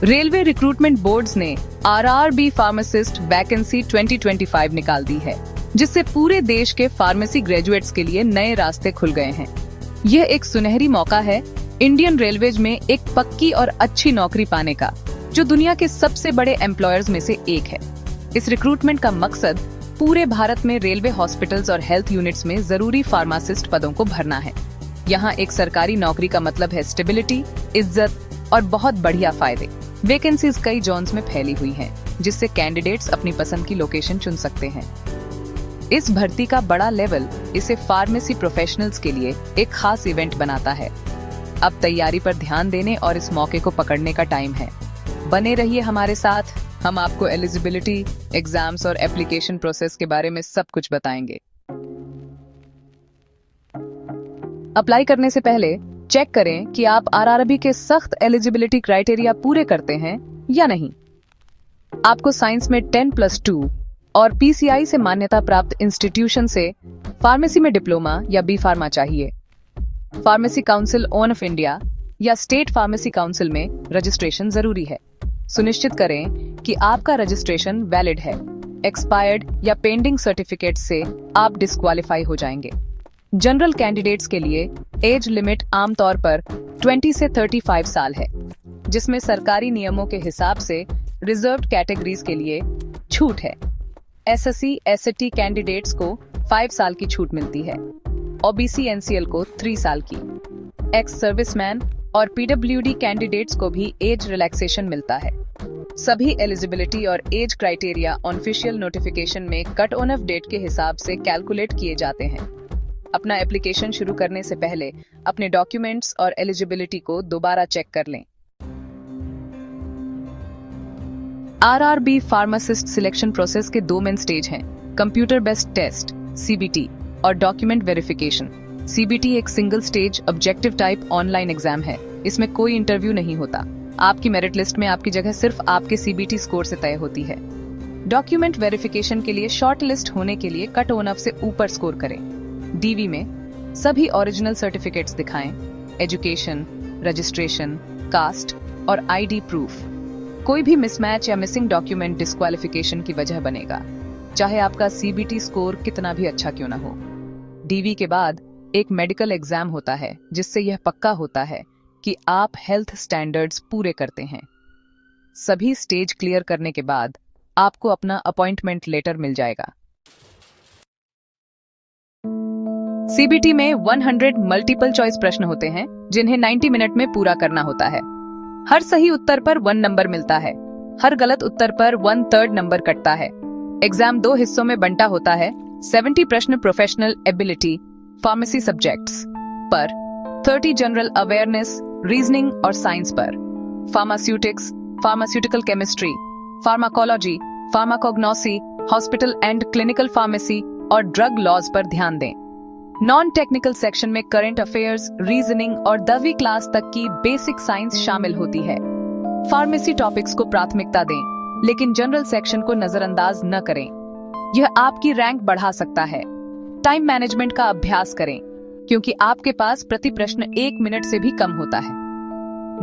Railway recruitment boards ने RRB pharmacist vacancy 2025 निकाल दी है, जिससे पूरे देश के फार्मेसी ग्रेजुएट्स के लिए नए रास्ते खुल गए हैं। यह एक सुनहरी मौका है इंडियन रेलवेज में एक पक्की और अच्छी नौकरी पाने का, जो दुनिया के सबसे बड़े एम्प्लॉयर्स में से एक है। इस रिक्रूटमेंट का मकसद पूरे भारत में रेलवे हॉस्पिटल्स और हेल्थ यूनिट्स में जरूरी फार्मासिस्ट पदों को भरना है। यहाँ एक सरकारी नौकरी का मतलब है स्टेबिलिटी, इज्जत और बहुत बढ़िया फायदे। वैकेंसीज कई जोन्स में फैली हुई हैं, जिससे कैंडिडेट्स अपनी पसंद की लोकेशन चुन सकते हैं। इस भर्ती का बड़ा लेवल इसे फार्मेसी प्रोफेशनल्स के लिए एक खास इवेंट बनाता है। अब तैयारी पर ध्यान देने और इस मौके को पकड़ने का टाइम है। बने रहिए हमारे साथ, हम आपको एलिजिबिलिटी, एग्जाम्स और एप्लीकेशन प्रोसेस के बारे में सब कुछ बताएंगे। अप्लाई करने से पहले चेक करें कि आप आरआरबी के सख्त एलिजिबिलिटी क्राइटेरिया पूरे करते हैं या नहीं। आपको साइंस में 10+2 और पीसीआई से मान्यता प्राप्त इंस्टीट्यूशन से फार्मेसी में डिप्लोमा या बी फार्मा चाहिए। फार्मेसी काउंसिल ऑफ इंडिया या स्टेट फार्मेसी काउंसिल में रजिस्ट्रेशन जरूरी है। सुनिश्चित करें कि आपका रजिस्ट्रेशन वैलिड है। एक्सपायर्ड या पेंडिंग सर्टिफिकेट से आप डिस्क्वालीफाई हो जाएंगे। जनरल कैंडिडेट्स के लिए एज लिमिट आमतौर पर 20 से 35 साल है, जिसमें सरकारी नियमों के हिसाब से रिजर्व्ड कैटेगरीज के लिए छूट है। एसएससी एसटी कैंडिडेट्स को 5 साल की छूट मिलती है। ओबीसी एनसीएल को 3 साल की। एक्स सर्विसमैन और पीडब्ल्यूडी कैंडिडेट्स को भी एज रिलैक्सेशन मिलता है। सभी एलिजिबिलिटी और एज क्राइटेरिया ऑफिशियल नोटिफिकेशन में कट ऑन ऑफ डेट के हिसाब से कैलकुलेट किए जाते हैं। अपना एप्लीकेशन शुरू करने से पहले अपने डॉक्यूमेंट्स और एलिजिबिलिटी को दोबारा चेक कर लें। आरआरबी फार्मासिस्ट सिलेक्शन प्रोसेस के 2 मेन स्टेज हैं, कंप्यूटर बेस्ड टेस्ट सीबीटी और डॉक्यूमेंट वेरिफिकेशन। सीबीटी एक single stage objective type online exam है। इसमें कोई इंटरव्यू नहीं होता। आपकी मेरिट लिस्ट में आपकी जगह सिर्फ आपके सीबीटी स्कोर से तय होती है। डॉक्यूमेंट वेरिफिकेशन के लिए शॉर्ट लिस्ट होने के लिए कट ऑन ऑफ से ऊपर स्कोर करें। डीवी में सभी ओरिजिनल सर्टिफिकेट्स दिखाएं, एजुकेशन, रजिस्ट्रेशन, कास्ट और आईडी प्रूफ। कोई भी मिसमैच या मिसिंग डॉक्यूमेंट डिस्क्वालिफिकेशन की वजह बनेगा, चाहे आपका सीबीटी स्कोर कितना भी अच्छा क्यों ना हो। डीवी के बाद एक मेडिकल एग्जाम होता है, जिससे यह पक्का होता है कि आप हेल्थ स्टैंडर्ड्स पूरे करते हैं। सभी स्टेज क्लियर करने के बाद आपको अपना अपॉइंटमेंट लेटर मिल जाएगा। सीबीटी में 100 मल्टीपल चॉइस प्रश्न होते हैं, जिन्हें 90 मिनट में पूरा करना होता है। हर सही उत्तर पर 1 नंबर मिलता है। हर गलत उत्तर पर 1/3 नंबर कटता है। एग्जाम 2 हिस्सों में बंटा होता है। 70 प्रश्न प्रोफेशनल एबिलिटी फार्मेसी सब्जेक्ट्स पर, 30 जनरल अवेयरनेस, रीजनिंग और साइंस पर, pharmaceutics, pharmaceutical chemistry, pharmacology, pharmacognosy, hospital and clinical pharmacy और ड्रग लॉज पर ध्यान दें। नॉन टेक्निकल सेक्शन में करंट अफेयर्स, रीजनिंग और 10वीं क्लास तक की बेसिक साइंस शामिल होती है। फार्मेसी टॉपिक्स को प्राथमिकता दें, लेकिन जनरल सेक्शन को नजरअंदाज न करें। यह आपकी रैंक बढ़ा सकता है। टाइम मैनेजमेंट का अभ्यास करें, क्योंकि आपके पास प्रति प्रश्न 1 मिनट से भी कम होता है।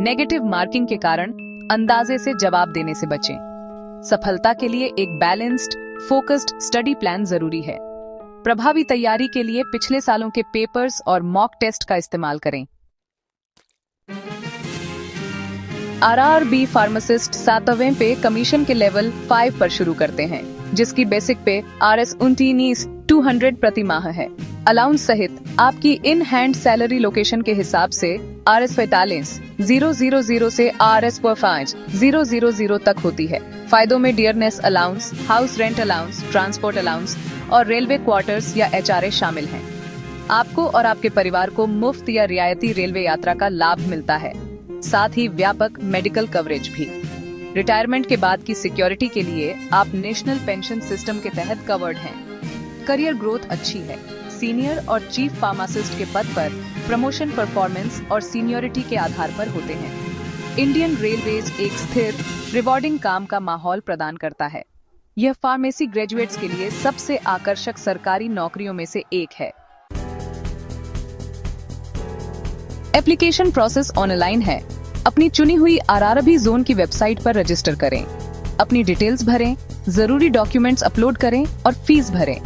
नेगेटिव मार्किंग के कारण अंदाजे से जवाब देने से बचें। सफलता के लिए एक बैलेंस्ड, फोकस्ड स्टडी प्लान जरूरी है। प्रभावी तैयारी के लिए पिछले सालों के पेपर्स और मॉक टेस्ट का इस्तेमाल करें। आरआरबी फार्मासिस्ट 7वें पे कमीशन के लेवल 5 पर शुरू करते हैं, जिसकी बेसिक पे Rs 200 प्रति माह है। अलाउंस सहित आपकी इन हैंड सैलरी लोकेशन के हिसाब से Rs 45,000 से Rs 5,000 तक होती है। फायदों में dearness allowance, house rent allowance, transport allowance और रेलवे क्वार्टर्स या एचआरए शामिल हैं। आपको और आपके परिवार को मुफ्त या रियायती रेलवे यात्रा का लाभ मिलता है, साथ ही व्यापक मेडिकल कवरेज भी। रिटायरमेंट के बाद की सिक्योरिटी के लिए आप नेशनल पेंशन सिस्टम के तहत कवर्ड हैं। करियर ग्रोथ अच्छी है। सीनियर और चीफ फार्मासिस्ट के पद पर प्रमोशन परफॉर्मेंस और सीनियरिटी के आधार पर होते हैं। इंडियन रेलवेज एक स्थिर, रिवॉर्डिंग काम का माहौल प्रदान करता है। यह फार्मेसी ग्रेजुएट्स के लिए सबसे आकर्षक सरकारी नौकरियों में से एक है। एप्लीकेशन प्रोसेस ऑनलाइन है। अपनी चुनी हुई आरआरबी जोन की वेबसाइट पर रजिस्टर करें, अपनी डिटेल्स भरें, जरूरी डॉक्यूमेंट्स अपलोड करें और फीस भरें।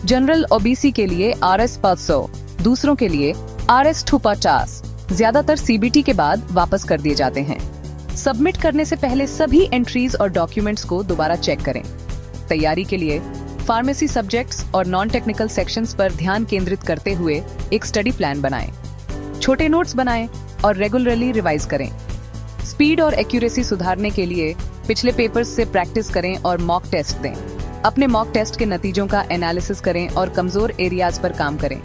जनरल ओबीसी के लिए RS 500, दूसरों के लिए RS 250 ज्यादातर CBT के बाद वापस कर दिए जाते हैं। सबमिट करने से पहले सभी एंट्रीज और डॉक्यूमेंट्स को दोबारा चेक करें। तैयारी के लिए फार्मेसी सब्जेक्ट्स और नॉन टेक्निकल सेक्शंस पर ध्यान केंद्रित करते हुए एक स्टडी प्लान बनाएं। छोटे नोट्स बनाएं और रेगुलरली रिवाइज करें। स्पीड और एक्यूरेसी सुधारने के लिए पिछले पेपर्स से प्रैक्टिस करें और मॉक टेस्ट दें। अपने मॉक टेस्ट के नतीजों का एनालिसिस करें और कमजोर एरियाज पर काम करें।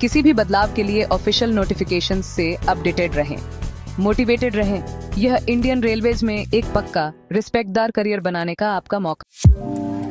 किसी भी बदलाव के लिए ऑफिशियल नोटिफिकेशंस से अपडेटेड रहें। मोटिवेटेड रहें। यह इंडियन रेलवेज में एक पक्का रिस्पेक्टदार करियर बनाने का आपका मौका।